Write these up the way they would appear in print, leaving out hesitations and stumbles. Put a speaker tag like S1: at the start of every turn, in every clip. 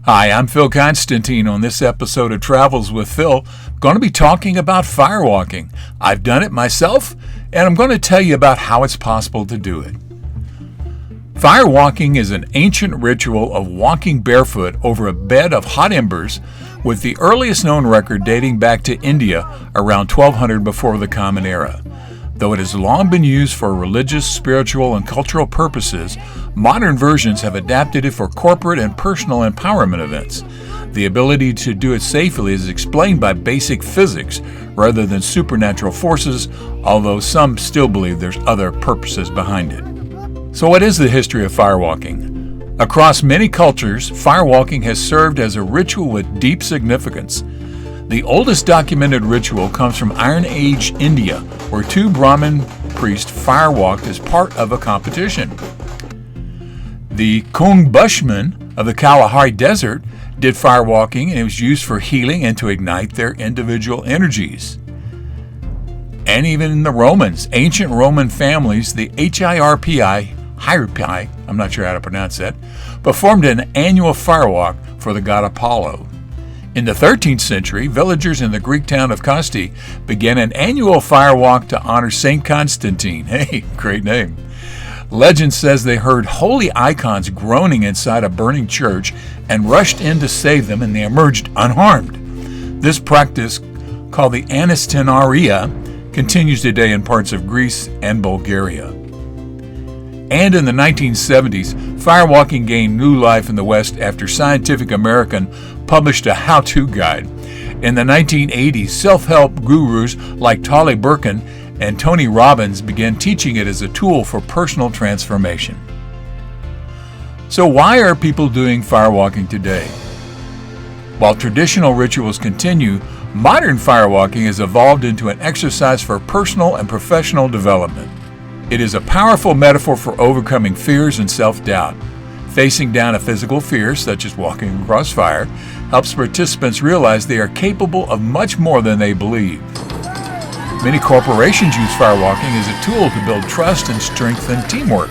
S1: Hi, I'm st.constantine. On this episode of Travels with Phil, I'm going to be talking about firewalking. I've done it myself, and I'm going to tell you about how it's possible to do it. Firewalking is an ancient ritual of walking barefoot over a bed of hot embers, with the earliest known record dating back to India around 1200 before the Common Era. Though it has long been used for religious, spiritual, and cultural purposes, modern versions have adapted it for corporate and personal empowerment events. The ability to do it safely is explained by basic physics rather than supernatural forces, although some still believe there's other purposes behind it. So what is the history of firewalking? Across many cultures, firewalking has served as a ritual with deep significance. The oldest documented ritual comes from Iron Age India, where two Brahmin priests firewalked as part of a competition. The Kung Bushmen of the Kalahari Desert did firewalking, and it was used for healing and to ignite their individual energies. And even in the Romans, ancient Roman families, the hierarchy, I'm not sure how to pronounce that, performed an annual firewalk for the god Apollo. In the 13th century, villagers in the Greek town of Kasti began an annual firewalk to honor St. Constantine. Hey, great name. Legend says they heard holy icons groaning inside a burning church and rushed in to save them, and they emerged unharmed. This practice, called the anastenaria, continues today in parts of Greece and Bulgaria. And in the 1970s, firewalking gained new life in the West after Scientific American published a how-to guide. In the 1980s, self-help gurus like Tolly Burkin and Tony Robbins began teaching it as a tool for personal transformation. So why are people doing firewalking today? While traditional rituals continue, modern firewalking has evolved into an exercise for personal and professional development. It is a powerful metaphor for overcoming fears and self-doubt. Facing down a physical fear, such as walking across fire, helps participants realize they are capable of much more than they believe. Many corporations use firewalking as a tool to build trust and strengthen teamwork.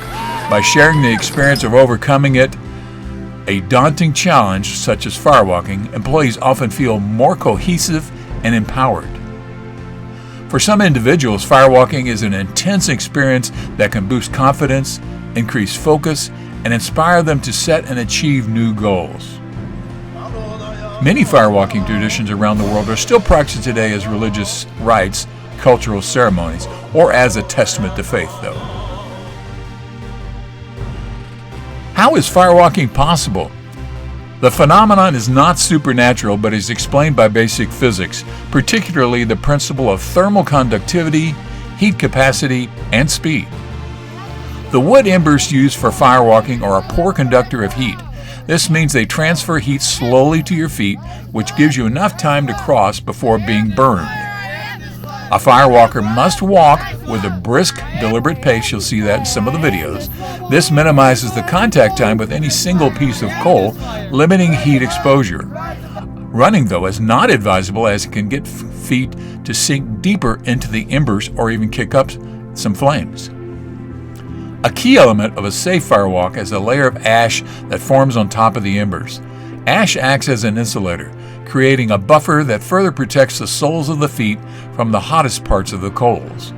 S1: By sharing the experience of overcoming a daunting challenge such as firewalking, employees often feel more cohesive and empowered. For some individuals, firewalking is an intense experience that can boost confidence, increase focus, and inspire them to set and achieve new goals. Many firewalking traditions around the world are still practiced today as religious rites, cultural ceremonies, or as a testament to faith, though. How is firewalking possible? The phenomenon is not supernatural, but is explained by basic physics, particularly the principle of thermal conductivity, heat capacity, and speed. The wood embers used for firewalking are a poor conductor of heat. This means they transfer heat slowly to your feet, which gives you enough time to cross before being burned. A firewalker must walk with a brisk, deliberate pace. You'll see that in some of the videos. This minimizes the contact time with any single piece of coal, limiting heat exposure. Running, though, is not advisable, as it can get feet to sink deeper into the embers or even kick up some flames. A key element of a safe firewalk is a layer of ash that forms on top of the embers. Ash acts as an insulator, creating a buffer that further protects the soles of the feet from the hottest parts of the coals.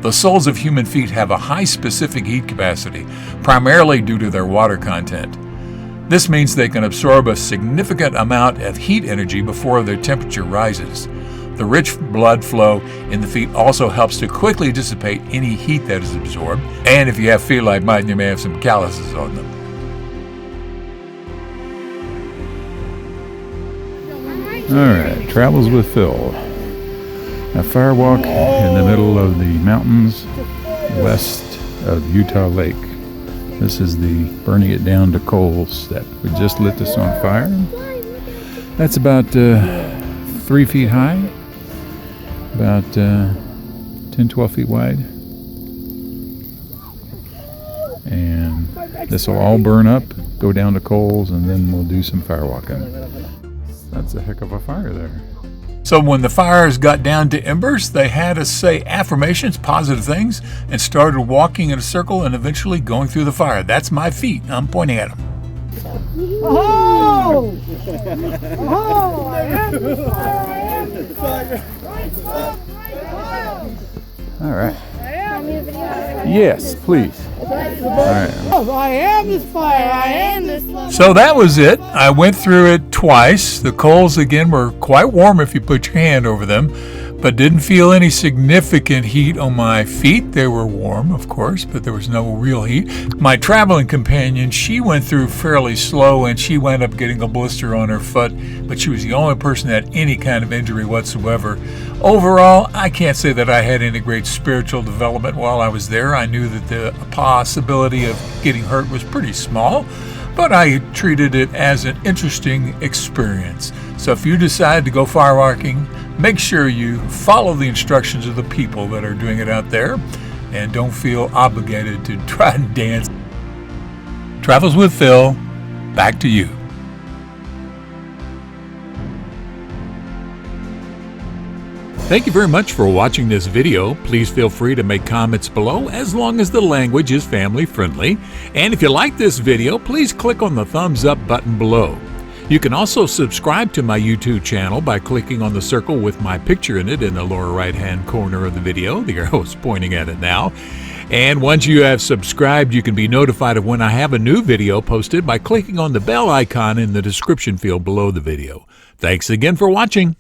S1: The soles of human feet have a high specific heat capacity, primarily due to their water content. This means they can absorb a significant amount of heat energy before their temperature rises. The rich blood flow in the feet also helps to quickly dissipate any heat that is absorbed, and if you have feet like mine, you may have some calluses on them.
S2: Alright, Travels with Phil. A firewalk in the middle of the mountains west of Utah Lake. This is the burning it down to coals that we just lit this on fire. That's about 3 feet high, about 10-12 feet wide. And this will all burn up, go down to coals, and then we'll do some firewalking. That's a heck of a fire there.
S1: So when the fires got down to embers, they had us say affirmations, positive things, and started walking in a circle and eventually going through the fire. That's my feet. I'm pointing at them.
S3: Oh! Oh, I am the fire.
S2: All right. Yes, please. All right.
S3: I am this fire. I am this fire.
S1: So that was it. I went through it twice. The coals again were quite warm if you put your hand over them, but didn't feel any significant heat on my feet. They were warm, of course, but there was no real heat. My traveling companion, she went through fairly slow and she wound up getting a blister on her foot, but she was the only person that had any kind of injury whatsoever. Overall, I can't say that I had any great spiritual development while I was there. I knew that the possibility of getting hurt was pretty small, but I treated it as an interesting experience. So if you decide to go firewalking, make sure you follow the instructions of the people that are doing it out there and don't feel obligated to try and dance. Travels with Phil, back to you. Thank you very much for watching this video. Please feel free to make comments below as long as the language is family friendly. And if you like this video, please click on the thumbs up button below. You can also subscribe to my YouTube channel by clicking on the circle with my picture in it in the lower right hand corner of the video. The arrow is pointing at it now. And once you have subscribed, you can be notified of when I have a new video posted by clicking on the bell icon in the description field below the video. Thanks again for watching.